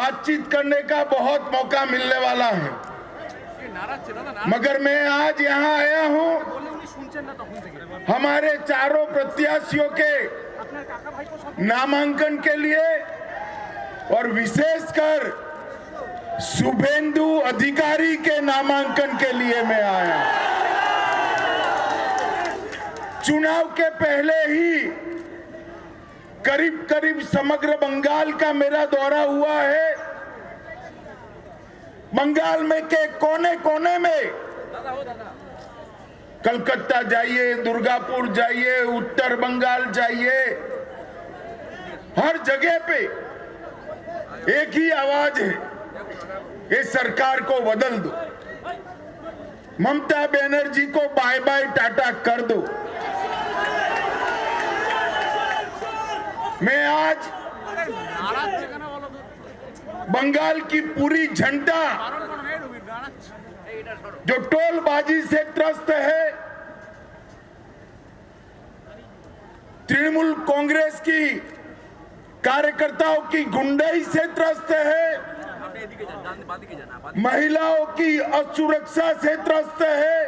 बातचीत करने का बहुत मौका मिलने वाला है, मगर मैं आज यहाँ आया हूँ हमारे चारों प्रत्याशियों के नामांकन के लिए और विशेषकर शुभेंदु अधिकारी के नामांकन के लिए मैं आया। चुनाव के पहले ही करीब करीब समग्र बंगाल का मेरा दौरा हुआ है। बंगाल में के कोने कोने में, कलकत्ता जाइए, दुर्गापुर जाइए, उत्तर बंगाल जाइए, हर जगह पे एक ही आवाज है, ये सरकार को बदल दो, ममता बनर्जी को बाय बाय टाटा कर दो। मैं आज बंगाल की पूरी जनता जो टोलबाजी से त्रस्त है, तृणमूल कांग्रेस की कार्यकर्ताओं की गुंडाई से त्रस्त है, महिलाओं की असुरक्षा से त्रस्त है,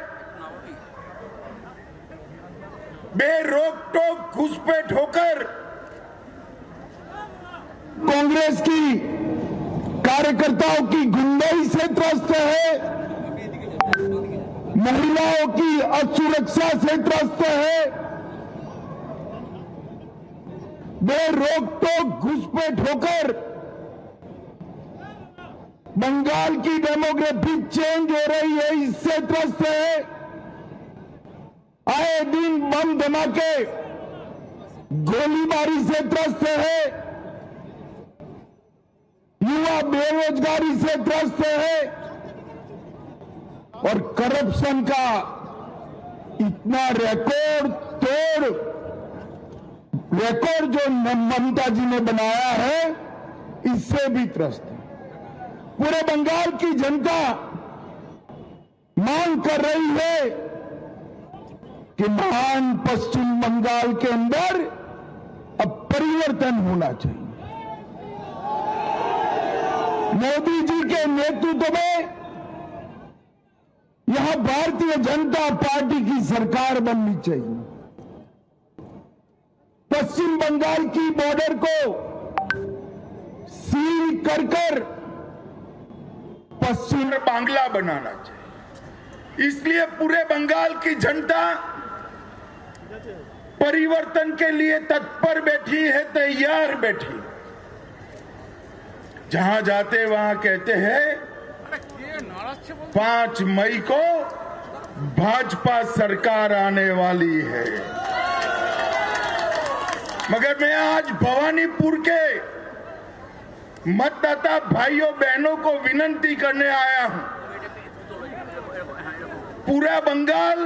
बेरोक टोक घुसपैठ होकर कांग्रेस की कार्यकर्ताओं की गुंडाई से त्रस्त है, महिलाओं की असुरक्षा से त्रस्त है, बेरोक टोक घुसपैठ होकर बंगाल की डेमोग्राफी चेंज हो रही है, इससे त्रस्त है। आए दिन बम धमाके, गोलीबारी से त्रस्त है, युवा बेरोजगारी से त्रस्त है और करप्शन का इतना रिकॉर्ड जो ममता जी ने बनाया है, इससे भी त्रस्त है। पूरे बंगाल की जनता मांग कर रही है कि महान पश्चिम बंगाल के अंदर अब परिवर्तन होना चाहिए। मोदी जी के नेतृत्व में यहां भारतीय जनता पार्टी की सरकार बननी चाहिए। पश्चिम बंगाल की बॉर्डर को सील कर पश्चिम बांग्ला बनाना चाहिए। इसलिए पूरे बंगाल की जनता परिवर्तन के लिए तत्पर बैठी है, तैयार बैठी। जहां जाते वहां कहते हैं 5 मई को भाजपा सरकार आने वाली है, मगर मैं आज भवानीपुर के मतदाता भाइयों बहनों को विनती करने आया हूं। पूरा बंगाल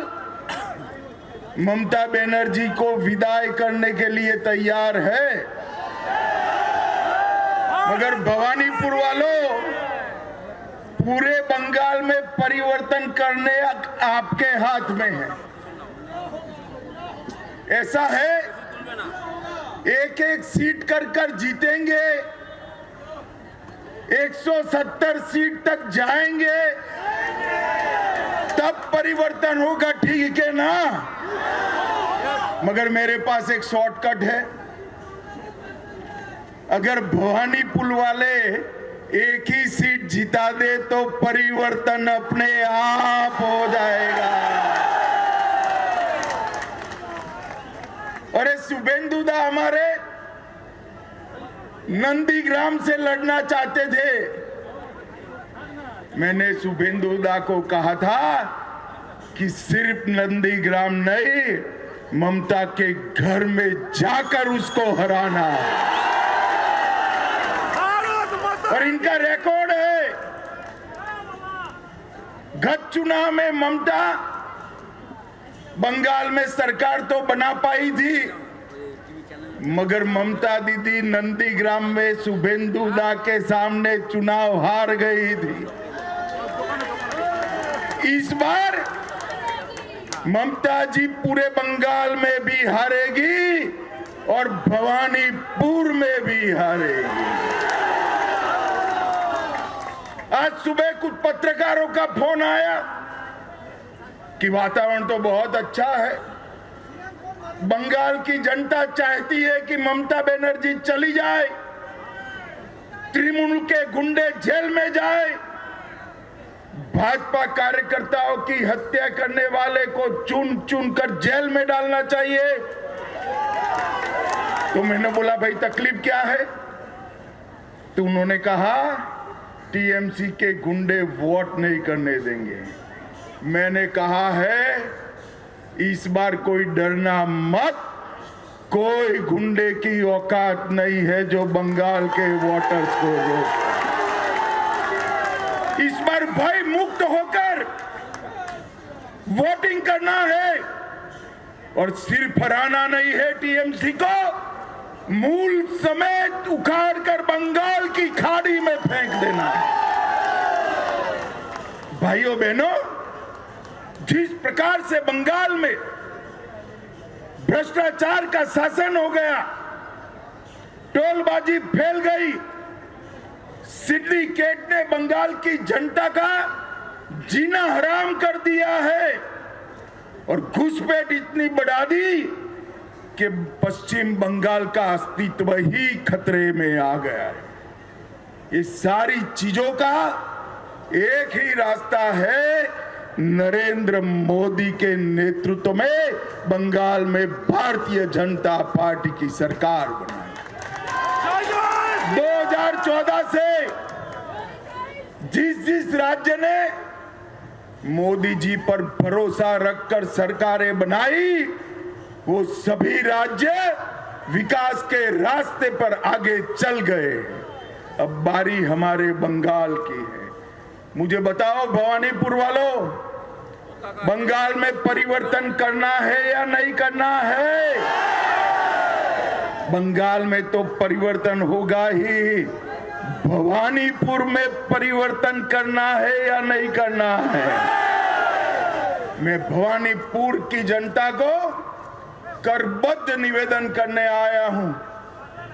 ममता बनर्जी को विदाई करने के लिए तैयार है, मगर भवानीपुर वालों, पूरे बंगाल में परिवर्तन करने आपके हाथ में है। ऐसा है, एक एक सीट कर जीतेंगे, 170 सीट तक जाएंगे, तब परिवर्तन होगा, ठीक है ना? मगर मेरे पास एक शॉर्टकट है। अगर भवानीपुर वाले एक ही सीट जिता दे तो परिवर्तन अपने आप हो जाएगा। और शुभेंदु दा हमारे नंदीग्राम से लड़ना चाहते थे। मैंने शुभेंदु दा को कहा था कि सिर्फ नंदीग्राम नहीं, ममता के घर में जाकर उसको हराना। और इनका रिकॉर्ड है, गत चुनाव में ममता बंगाल में सरकार तो बना पाई थी, मगर ममता दीदी नंदीग्राम में शुभेंदु दा के सामने चुनाव हार गई थी। इस बार ममता जी पूरे बंगाल में भी हारेगी और भवानीपुर में भी हारेगी। आज सुबह कुछ पत्रकारों का फोन आया कि वातावरण तो बहुत अच्छा है, बंगाल की जनता चाहती है कि ममता बनर्जी चली जाए, तृणमूल के गुंडे जेल में जाए, भाजपा कार्यकर्ताओं की हत्या करने वाले को चुन चुन कर जेल में डालना चाहिए। तो मैंने बोला भाई तकलीफ क्या है? तो उन्होंने कहा टीएमसी के गुंडे वोट नहीं करने देंगे। मैंने कहा है इस बार कोई डरना मत, कोई गुंडे की औकात नहीं है जो बंगाल के वोटर्स को रोक। इस बार भय मुक्त होकर वोटिंग करना है और सिर्फ हराना नहीं है, टीएमसी को मूल समेत उखाड़ कर बंगाल की खाड़ी में फेंक देना है। भाइयों बहनों, जिस प्रकार से बंगाल में भ्रष्टाचार का शासन हो गया, टोलबाजी फैल गई, सिंडिकेट ने बंगाल की जनता का जीना हराम कर दिया है और घुसपैठ इतनी बढ़ा दी कि पश्चिम बंगाल का अस्तित्व ही खतरे में आ गया है। ये सारी चीजों का एक ही रास्ता है, नरेंद्र मोदी के नेतृत्व में बंगाल में भारतीय जनता पार्टी की सरकार बनाई। 2014 से जिस राज्य ने मोदी जी पर भरोसा रखकर सरकारें बनाई, वो सभी राज्य विकास के रास्ते पर आगे चल गए। अब बारी हमारे बंगाल की है। मुझे बताओ भवानीपुर वालों, बंगाल में परिवर्तन करना है या नहीं करना है? बंगाल में तो परिवर्तन होगा ही, भवानीपुर में परिवर्तन करना है या नहीं करना है? मैं भवानीपुर की जनता को करबद्ध निवेदन करने आया हूं,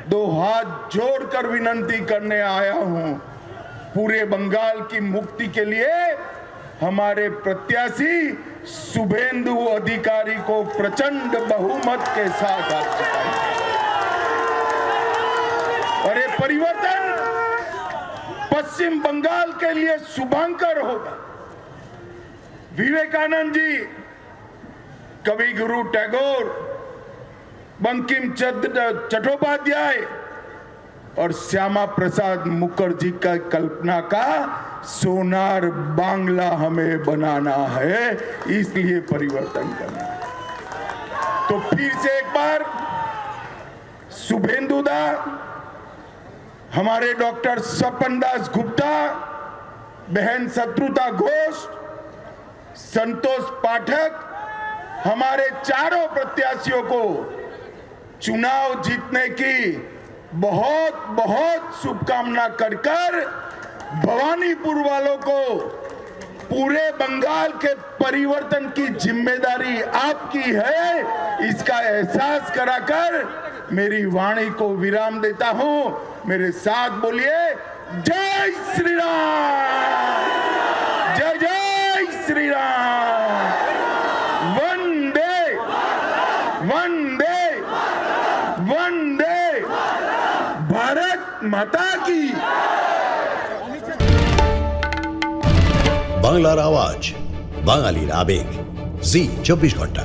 दो हाथ जोड़कर विनंती करने आया हूं। पूरे बंगाल की मुक्ति के लिए हमारे प्रत्याशी शुभेंदु अधिकारी को प्रचंड बहुमत के साथ आप जिताइए और ये परिवर्तन पश्चिम बंगाल के लिए शुभंकर होगा। विवेकानंद जी, कवि गुरु टैगोर, बंकिम चंद्र चट्टोपाध्याय और श्यामा प्रसाद मुखर्जी का कल्पना का सोनार बांग्ला हमें बनाना है, इसलिए परिवर्तन करना है। तो फिर से एक बार शुभेंदु दा, हमारे डॉक्टर सपन दास गुप्ता, बहन शत्रुता घोष, संतोष पाठक, हमारे चारों प्रत्याशियों को चुनाव जीतने की बहुत बहुत शुभकामना कर भवानीपुर वालों को पूरे बंगाल के परिवर्तन की जिम्मेदारी आपकी है, इसका एहसास कराकर मेरी वाणी को विराम देता हूं। मेरे साथ बोलिए, जय श्री राम, जय जय श्री राम, वंदे वंदे वंदे भारत माता की। বাংলার আওয়াজ, বাঙালির আবেগ, জি 24 ঘন্টা।